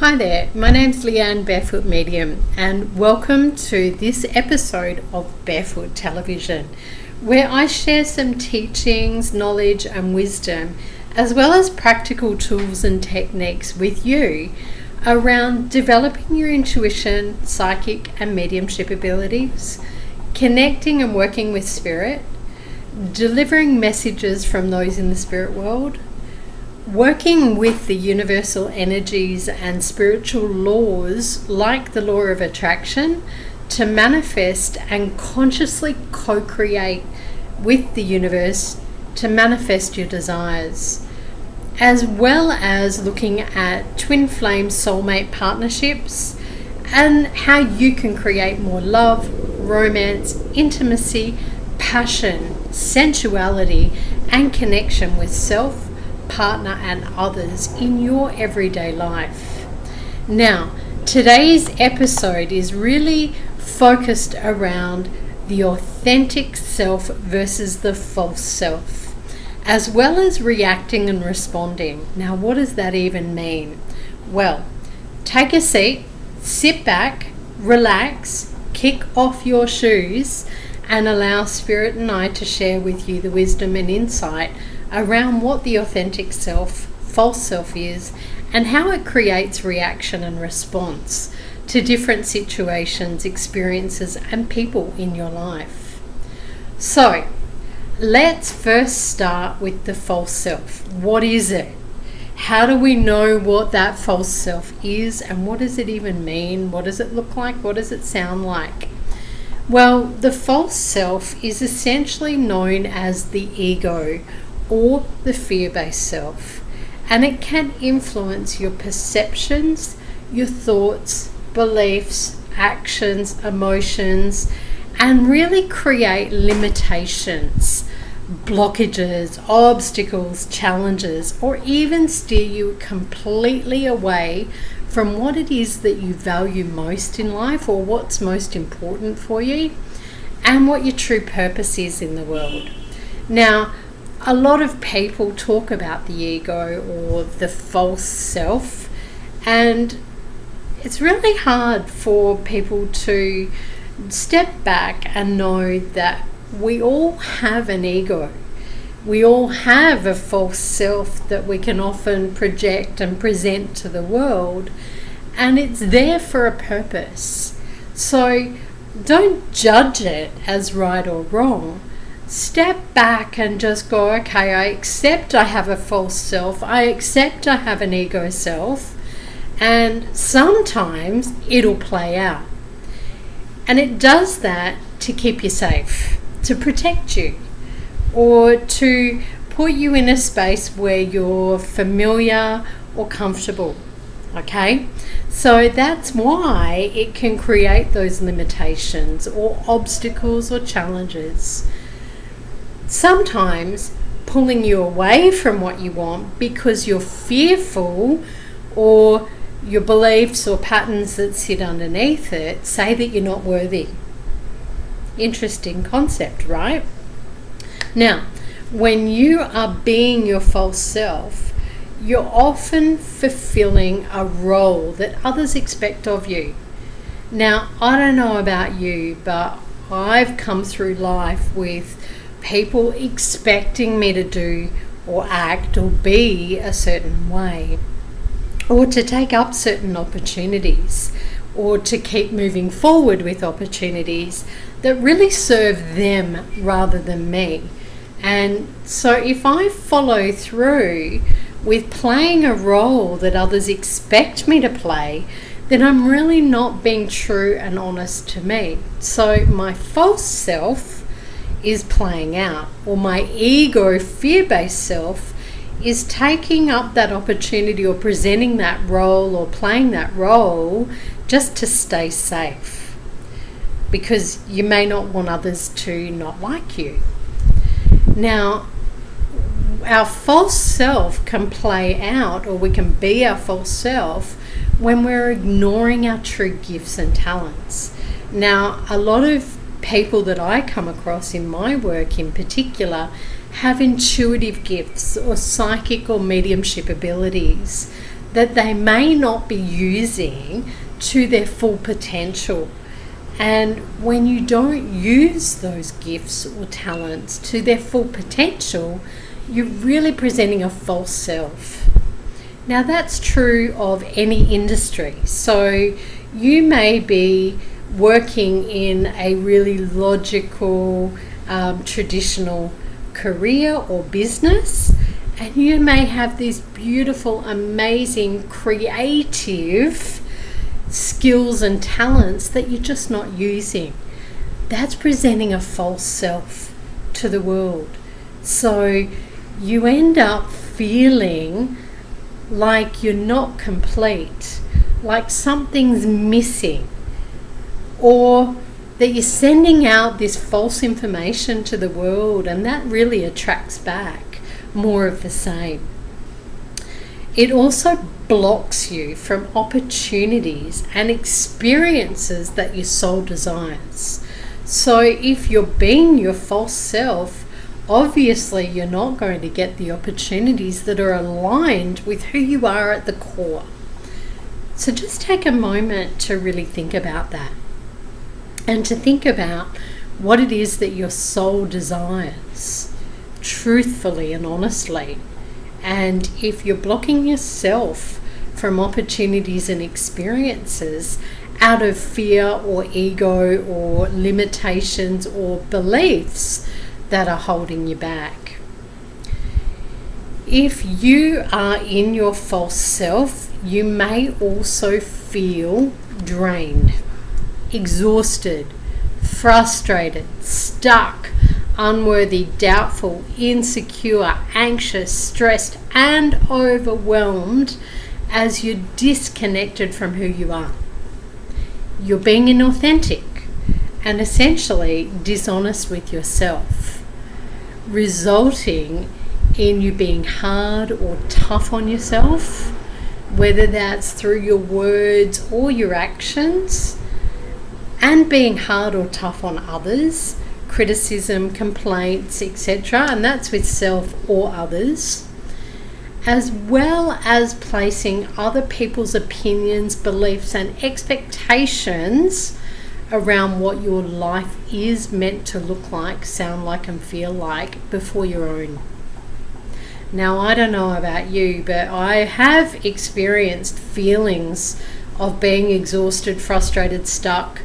Hi there, my name's Leanne, Barefoot Medium, and welcome to this episode of Barefoot Television, where I share some teachings, knowledge and wisdom, as well as practical tools and techniques with you around developing your intuition, psychic and mediumship abilities, connecting and working with spirit, delivering messages from those in the spirit world, working with the universal energies and spiritual laws like the law of attraction to manifest and consciously co-create with the universe to manifest your desires, as well as looking at twin flame soulmate partnerships and how you can create more love, romance, intimacy, passion, sensuality and connection with self, partner and others in your everyday life. Now, today's episode is really focused around the authentic self versus the false self, as well as reacting and responding. Now, what does that even mean? Well, take a seat, sit back, relax, kick off your shoes, and allow Spirit and I to share with you the wisdom and insight around what the authentic self, false self is, and how it creates reaction and response to different situations, experiences, and people in your life. So, let's first start with the false self. What is it? How do we know what that false self is, and what does it even mean? What does it look like? What does it sound like? Well, the false self is essentially known as the ego, or the fear-based self, and it can influence your perceptions, your thoughts, beliefs, actions, emotions, and really create limitations, blockages, obstacles, challenges, or even steer you completely away from what it is that you value most in life, or what's most important for you, and what your true purpose is in the world. Now, a lot of people talk about the ego or the false self, and it's really hard for people to step back and know that we all have an ego. We all have a false self that we can often project and present to the world, and it's there for a purpose. So don't judge it as right or wrong. Step back and just go, okay, I accept I have a false self. I accept I have an ego self. And sometimes it'll play out. And it does that to keep you safe, to protect you, or to put you in a space where you're familiar or comfortable. Okay? So that's why it can create those limitations or obstacles or challenges. Sometimes pulling you away from what you want because you're fearful, or your beliefs or patterns that sit underneath it say that you're not worthy. Interesting concept, right? Now, when you are being your false self, you're often fulfilling a role that others expect of you. Now, I don't know about you, but I've come through life with people expecting me to do or act or be a certain way, or to take up certain opportunities, or to keep moving forward with opportunities that really serve them rather than me. And so if I follow through with playing a role that others expect me to play, then I'm really not being true and honest to me. So my false self is playing out, or my ego fear-based self is taking up that opportunity or presenting that role or playing that role just to stay safe, because you may not want others to not like you. Now, our false self can play out, or we can be our false self when we're ignoring our true gifts and talents. Now, a lot of people that I come across in my work in particular have intuitive gifts or psychic or mediumship abilities that they may not be using to their full potential. And when you don't use those gifts or talents to their full potential, you're really presenting a false self. Now that's true of any industry. So you may be working in a really logical, traditional career or business, and you may have these beautiful, amazing, creative skills and talents that you're just not using. That's presenting a false self to the world. So you end up feeling like you're not complete, like something's missing, or that you're sending out this false information to the world, and that really attracts back more of the same. It also blocks you from opportunities and experiences that your soul desires. So if you're being your false self, obviously you're not going to get the opportunities that are aligned with who you are at the core. So just take a moment to really think about that, and to think about what it is that your soul desires, truthfully and honestly. And if you're blocking yourself from opportunities and experiences out of fear or ego or limitations or beliefs that are holding you back. If you are in your false self, you may also feel drained, exhausted, frustrated, stuck, unworthy, doubtful, insecure, anxious, stressed, and overwhelmed as you're disconnected from who you are. You're being inauthentic and essentially dishonest with yourself, resulting in you being hard or tough on yourself, whether that's through your words or your actions, and being hard or tough on others, criticism, complaints, etc., and that's with self or others, as well as placing other people's opinions, beliefs, and expectations around what your life is meant to look like, sound like, and feel like before your own. Now, I don't know about you, but I have experienced feelings of being exhausted, frustrated, stuck,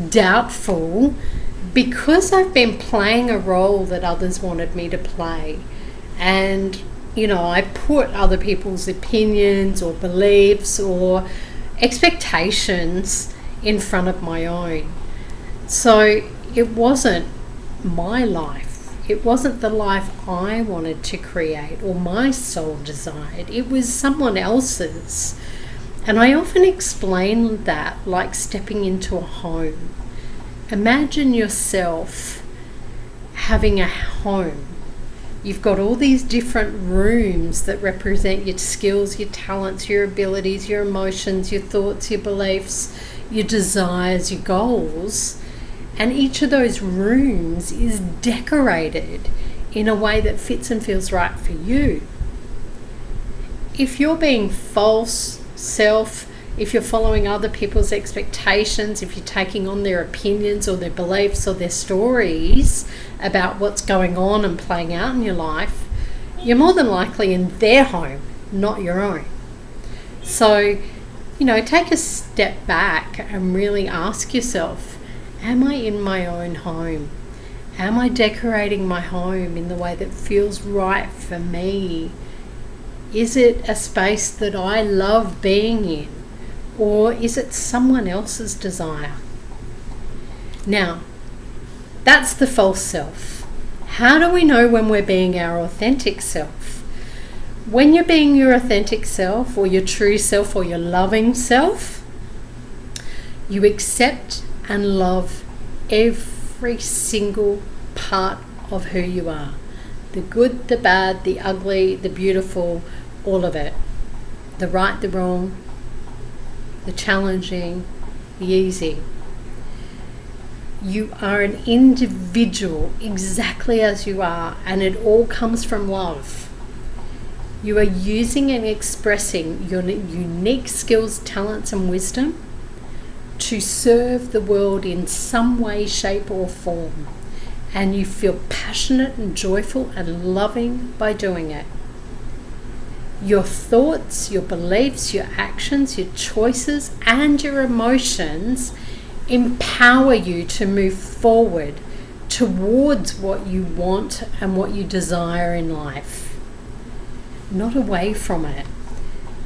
doubtful, because I've been playing a role that others wanted me to play. And, I put other people's opinions or beliefs or expectations in front of my own. So it wasn't my life. It wasn't the life I wanted to create or my soul desired. It was someone else's. And I often explain that like stepping into a home. Imagine yourself having a home. You've got all these different rooms that represent your skills, your talents, your abilities, your emotions, your thoughts, your beliefs, your desires, your goals. And each of those rooms is decorated in a way that fits and feels right for you. If you're being false self, if you're following other people's expectations, if you're taking on their opinions or their beliefs or their stories about what's going on and playing out in your life, you're more than likely in their home, not your own. So, take a step back and really ask yourself, am I in my own home? Am I decorating my home in the way that feels right for me? Is it a space that I love being in? Or is it someone else's desire? Now, that's the false self. How do we know when we're being our authentic self? When you're being your authentic self or your true self or your loving self, you accept and love every single part of who you are. The good, the bad, the ugly, the beautiful, all of it. The right, the wrong, the challenging, the easy. You are an individual exactly as you are, and it all comes from love. You are using and expressing your unique skills, talents, and wisdom to serve the world in some way, shape, or form. And you feel passionate and joyful and loving by doing it. Your thoughts, your beliefs, your actions, your choices, and your emotions empower you to move forward towards what you want and what you desire in life, not away from it.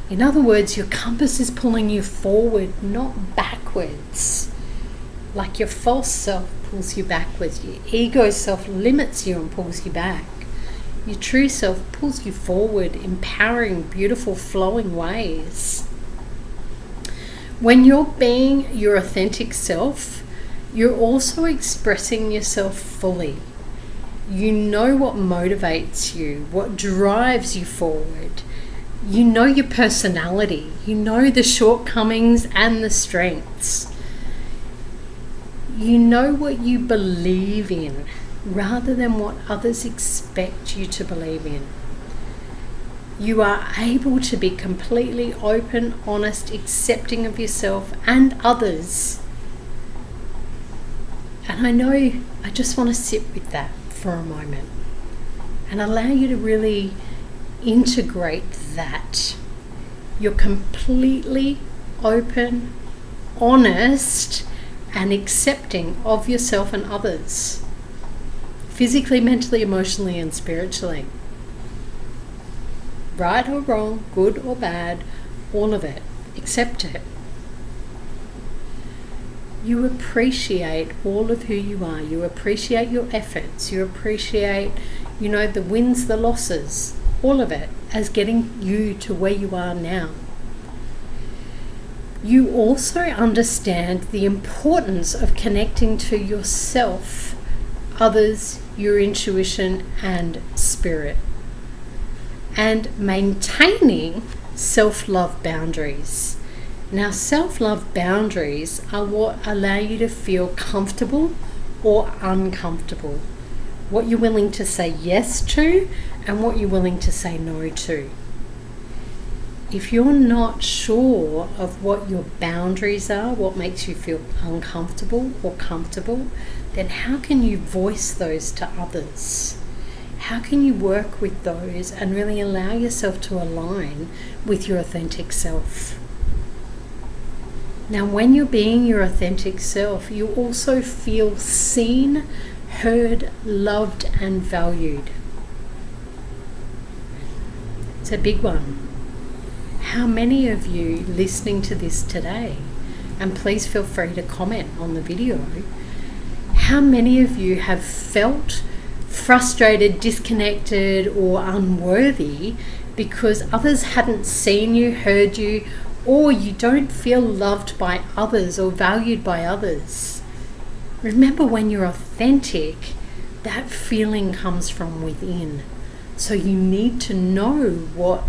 In other words, your compass is pulling you forward, not backwards. Like your false self pulls you backwards. Your ego self limits you and pulls you back. Your true self pulls you forward, empowering beautiful, flowing ways. When you're being your authentic self, you're also expressing yourself fully. You know what motivates you, what drives you forward. You know your personality. You know the shortcomings and the strengths. You know what you believe in rather than what others expect you to believe in. You are able to be completely open, honest, accepting of yourself and others. And I just want to sit with that for a moment and allow you to really integrate that. You're completely open, honest, and accepting of yourself and others, physically, mentally, emotionally, and spiritually. Right or wrong, good or bad, all of it. Accept it. You appreciate all of who you are. You appreciate your efforts. You appreciate, the wins, the losses, all of it as getting you to where you are now. You also understand the importance of connecting to yourself, others, your intuition, and spirit, and maintaining self-love boundaries. Now, self-love boundaries are what allow you to feel comfortable or uncomfortable, what you're willing to say yes to and what you're willing to say no to. If you're not sure of what your boundaries are, what makes you feel uncomfortable or comfortable, then how can you voice those to others? How can you work with those and really allow yourself to align with your authentic self? Now, when you're being your authentic self, you also feel seen, heard, loved, and valued. It's a big one. How many of you listening to this today, and please feel free to comment on the video, how many of you have felt frustrated, disconnected, or unworthy because others hadn't seen you, heard you, or you don't feel loved by others or valued by others? Remember, when you're authentic, that feeling comes from within. So you need to know what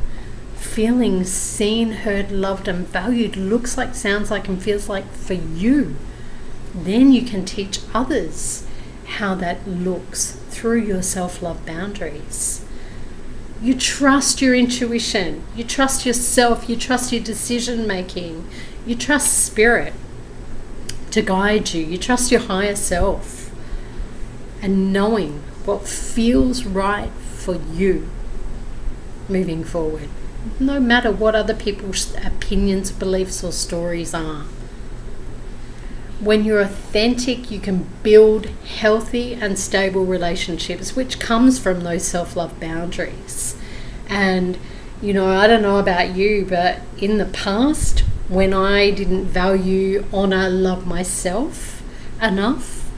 feeling seen, heard, loved, and valued looks like, sounds like, and feels like for you. Then you can teach others how that looks through your self-love boundaries. You trust your intuition, you trust yourself, you trust your decision making, you trust spirit to guide you, you trust your higher self, and knowing what feels right for you moving forward, no matter what other people's opinions, beliefs, or stories are. When you're authentic, you can build healthy and stable relationships, which comes from those self-love boundaries. And, I don't know about you, but in the past, when I didn't value, honor, love myself enough,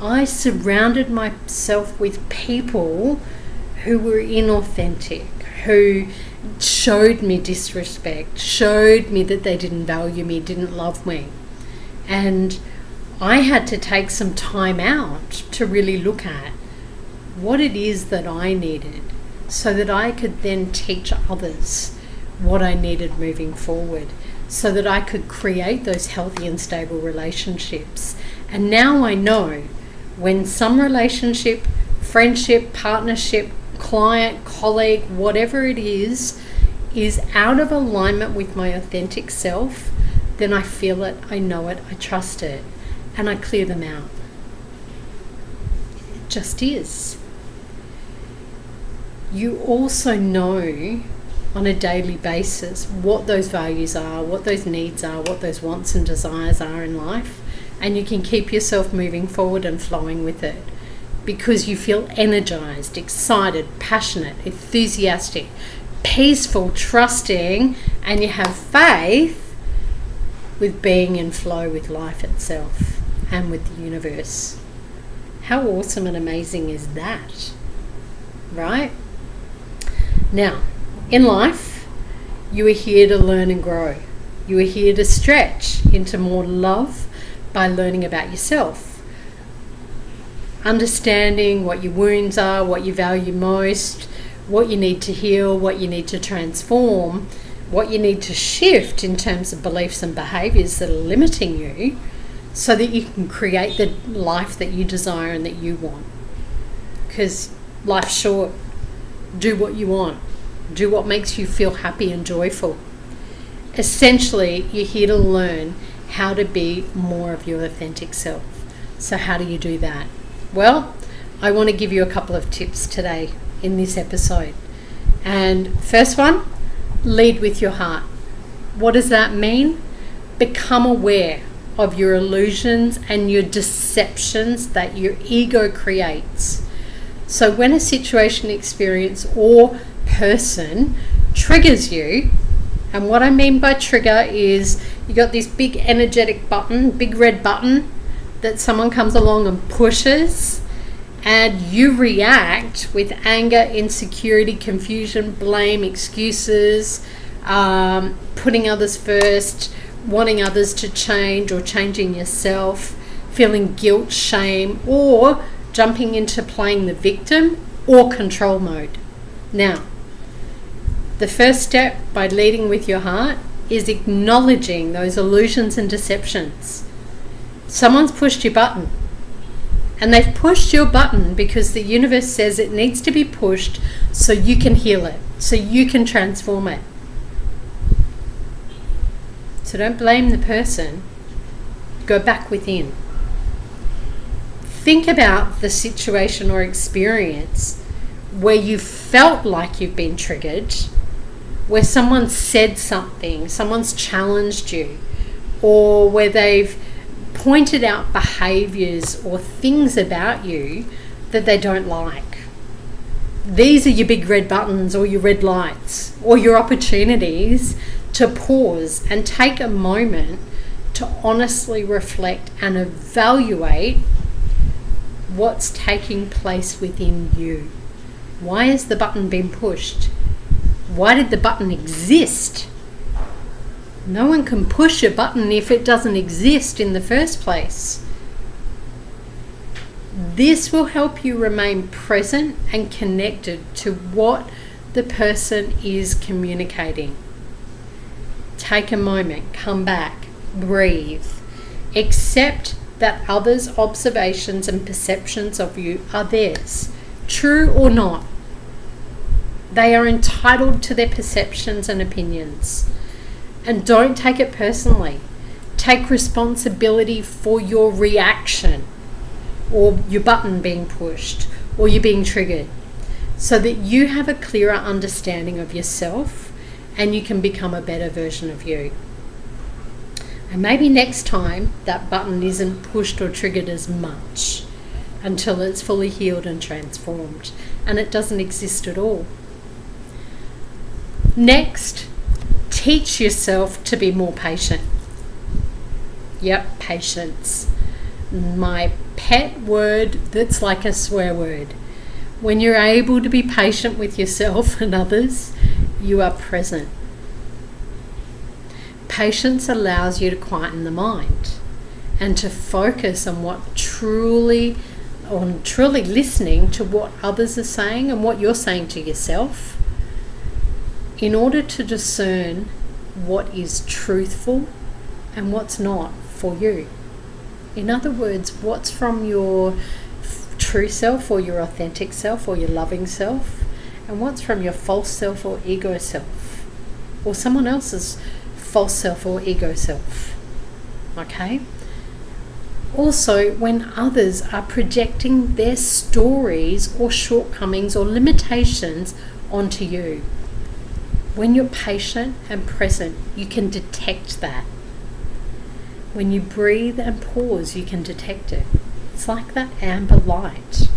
I surrounded myself with people who were inauthentic, who showed me disrespect, showed me that they didn't value me, didn't love me. And I had to take some time out to really look at what it is that I needed so that I could then teach others what I needed moving forward, so that I could create those healthy and stable relationships. And now I know when some relationship, friendship, partnership, client, colleague, whatever it is out of alignment with my authentic self, then I feel it, I know it, I trust it, and I clear them out. It just is. You also know on a daily basis what those values are, what those needs are, what those wants and desires are in life, and you can keep yourself moving forward and flowing with it because you feel energized, excited, passionate, enthusiastic, peaceful, trusting, and you have faith with being in flow with life itself and with the universe. How awesome and amazing is that, right? Now, in life, you are here to learn and grow. You are here to stretch into more love by learning about yourself, understanding what your wounds are, what you value most, what you need to heal, what you need to transform, what you need to shift in terms of beliefs and behaviours that are limiting you so that you can create the life that you desire and that you want. Because life's short. Do what you want. Do what makes you feel happy and joyful. Essentially, you're here to learn how to be more of your authentic self. So how do you do that? Well, I want to give you a couple of tips today in this episode. And first one, lead with your heart. What does that mean? Become aware of your illusions and your deceptions that your ego creates. So when a situation, experience, or person triggers you, and what I mean by trigger is you got this big energetic button, big red button that someone comes along and pushes, and you react with anger, insecurity, confusion, blame, excuses, putting others first, wanting others to change or changing yourself, feeling guilt, shame, or jumping into playing the victim or control mode. Now, the first step by leading with your heart is acknowledging those illusions and deceptions. Someone's pushed your button, and they've pushed your button because the universe says it needs to be pushed so you can heal it, so you can transform it. So don't blame the person. Go back within. Think about the situation or experience where you felt like you've been triggered, where someone said something, someone's challenged you, or where they've pointed out behaviours or things about you that they don't like. These are your big red buttons or your red lights or your opportunities to pause and take a moment to honestly reflect and evaluate what's taking place within you. Why has the button been pushed? Why did the button exist? No one can push a button if it doesn't exist in the first place. This will help you remain present and connected to what the person is communicating. Take a moment, come back, breathe. Accept that others' observations and perceptions of you are theirs, true or not. They are entitled to their perceptions and opinions. And don't take it personally. Take responsibility for your reaction, or your button being pushed, or you being triggered, so that you have a clearer understanding of yourself and you can become a better version of you. And maybe next time that button isn't pushed or triggered as much until it's fully healed and transformed and it doesn't exist at all. Next, teach yourself to be more patient. Yep, patience. My pet word that's like a swear word. When you're able to be patient with yourself and others, you are present. Patience allows you to quieten the mind and to focus on truly listening to what others are saying and what you're saying to yourself in order to discern what is truthful and what's not for you. In other words, what's from your true self or your authentic self or your loving self and what's from your false self or ego self, or someone else's false self or ego self. Okay? Also, when others are projecting their stories or shortcomings or limitations onto you, when you're patient and present, you can detect that. When you breathe and pause, you can detect it. It's like that amber light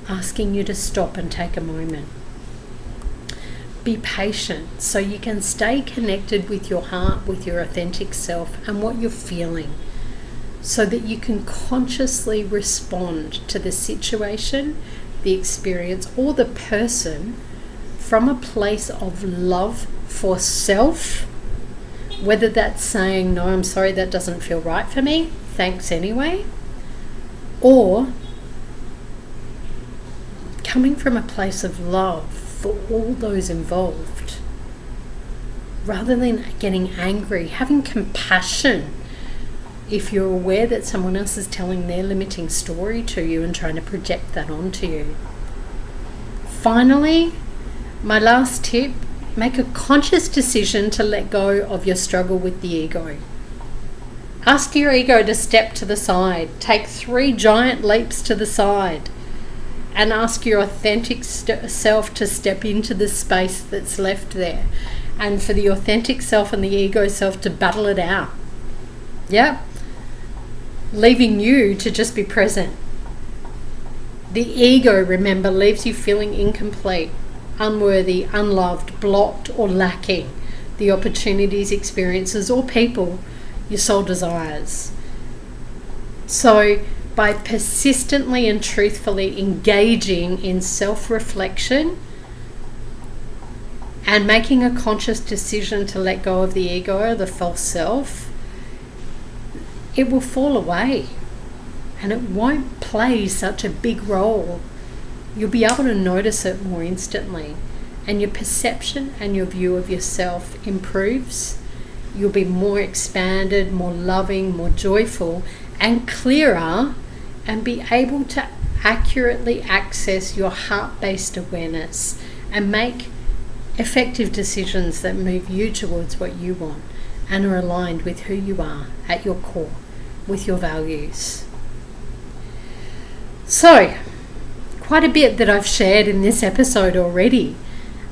asking you to stop and take a moment. Be patient so you can stay connected with your heart, with your authentic self and what you're feeling, so that you can consciously respond to the situation, the experience, or the person from a place of love for self, whether that's saying, no, I'm sorry, that doesn't feel right for me, thanks anyway, or coming from a place of love for all those involved, rather than getting angry, having compassion if you're aware that someone else is telling their limiting story to you and trying to project that onto you. Finally, my last tip, make a conscious decision to let go of your struggle with the ego. Ask your ego to step to the side. Take 3 giant leaps to the side and ask your authentic self to step into the space that's left there, and for the authentic self and the ego self to battle it out. Yep. Leaving you to just be present. The ego, remember, leaves you feeling incomplete, unworthy, unloved, blocked, or lacking the opportunities, experiences, or people your soul desires. So, by persistently and truthfully engaging in self-reflection and making a conscious decision to let go of the ego or the false self, it will fall away and it won't play such a big role. You'll be able to notice it more instantly, and your perception and your view of yourself improves. You'll be more expanded, more loving, more joyful, and clearer, and be able to accurately access your heart-based awareness and make effective decisions that move you towards what you want and are aligned with who you are at your core, with your values. So, quite a bit that I've shared in this episode already.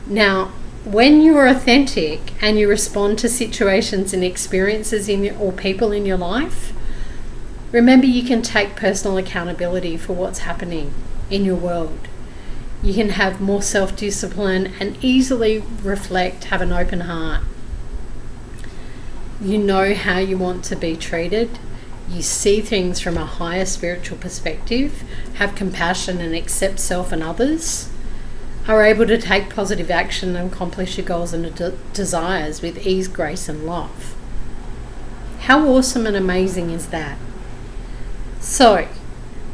Now, when you're authentic and you respond to situations and experiences or people in your life, remember you can take personal accountability for what's happening in your world. You can have more self-discipline and easily reflect, have an open heart. You know how you want to be treated. You see things from a higher spiritual perspective, have compassion and accept self and others, are able to take positive action and accomplish your goals and desires with ease, grace and love. How awesome and amazing is that? So,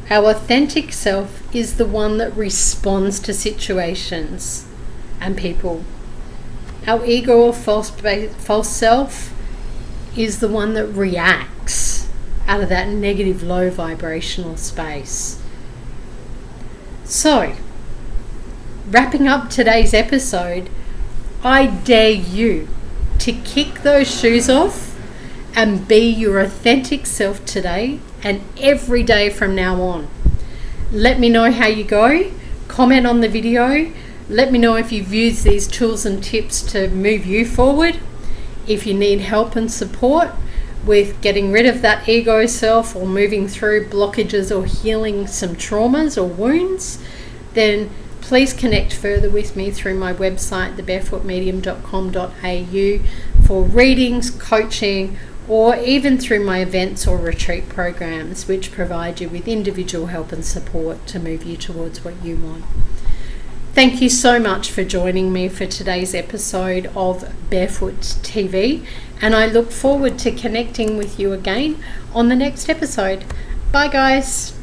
our authentic self is the one that responds to situations and people. Our ego or false self is the one that reacts out of that negative, low vibrational space. So, wrapping up today's episode, I dare you to kick those shoes off and be your authentic self today and every day from now on. Let me know how you go. Comment on the video. Let me know if you've used these tools and tips to move you forward. If you need help and support with getting rid of that ego self or moving through blockages or healing some traumas or wounds, then please connect further with me through my website, thebarefootmedium.com.au, for readings, coaching, or even through my events or retreat programs, which provide you with individual help and support to move you towards what you want. Thank you so much for joining me for today's episode of Barefoot TV, and I look forward to connecting with you again on the next episode. Bye guys.